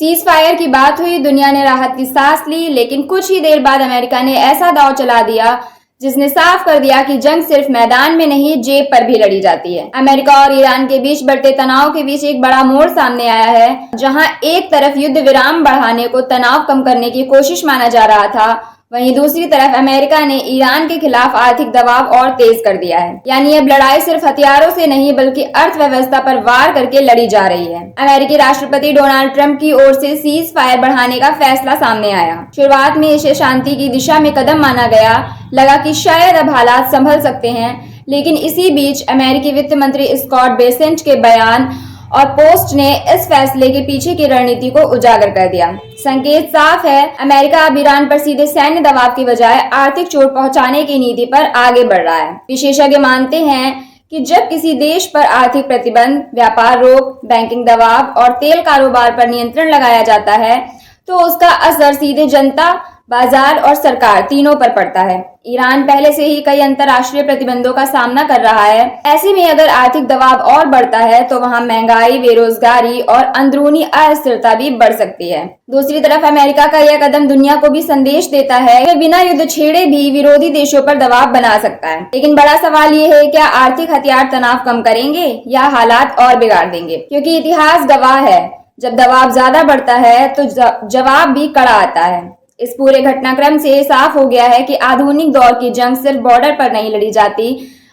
Cease fire की बात हुई, दुनिया ने राहत की सांस ली, लेकिन कुछ ही देर बाद अमेरिका ने ऐसा दांव चला दिया जिसने साफ कर दिया कि जंग सिर्फ मैदान में नहीं, जेब पर भी लड़ी जाती है। अमेरिका और ईरान के बीच बढ़ते तनाव के बीच एक बड़ा मोड़ सामने आया है, जहां एक तरफ युद्ध विराम बढ़ाने को तनाव कम करने की कोशिश माना जा रहा था, वहीं दूसरी तरफ अमेरिका ने ईरान के खिलाफ आर्थिक दबाव और तेज कर दिया है। यानी अब लड़ाई सिर्फ हथियारों से नहीं बल्कि अर्थव्यवस्था पर वार करके लड़ी जा रही है। अमेरिकी राष्ट्रपति डोनाल्ड ट्रंप की ओर से सीज फायर बढ़ाने का फैसला सामने आया। शुरुआत में इसे शांति की दिशा में कदम माना गया, लगा कि शायद अब हालात संभल सकते हैं, लेकिन इसी बीच अमेरिकी वित्त मंत्री स्कॉट बेसेंट के बयान और पोस्ट ने इस फैसले के पीछे की रणनीति को उजागर कर दिया। संकेत साफ है, अमेरिका अब ईरान पर सीधे सैन्य दबाव की बजाय आर्थिक चोट पहुंचाने की नीति पर आगे बढ़ रहा है। विशेषज्ञ मानते हैं कि जब किसी देश पर आर्थिक प्रतिबंध, व्यापार रोक, बैंकिंग दबाव और तेल कारोबार पर नियंत्रण लगाया जाता है, तो उसका असर सीधे जनता, बाजार और सरकार तीनों पर पड़ता है। ईरान पहले से ही कई अंतर्राष्ट्रीय प्रतिबंधों का सामना कर रहा है। ऐसे में अगर आर्थिक दबाव और बढ़ता है तो वहां महंगाई, बेरोजगारी और अंदरूनी अस्थिरता भी बढ़ सकती है। दूसरी तरफ अमेरिका का यह कदम दुनिया को भी संदेश देता है कि बिना युद्ध छेड़े भी विरोधी देशों पर दबाव बना सकता है। लेकिन बड़ा सवाल ये है, क्या आर्थिक हथियार तनाव कम करेंगे या हालात और बिगाड़ देंगे? क्योंकि इतिहास गवाह है, जब दबाव ज्यादा बढ़ता है तो जवाब भी कड़ा आता है। इस पूरे घटनाक्रम से साफ हो गया है कि आधुनिक दौर की जंग सिर्फ बॉर्डर पर नहीं लड़ी जाती,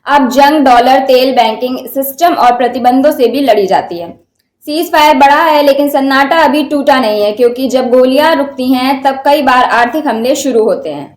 अब जंग डॉलर, तेल, बैंकिंग सिस्टम और प्रतिबंधों से भी लड़ी जाती है। सीज फायर बढ़ा है, लेकिन सन्नाटा अभी टूटा नहीं है, क्योंकि जब गोलियां रुकती हैं तब कई बार आर्थिक हमले शुरू होते हैं।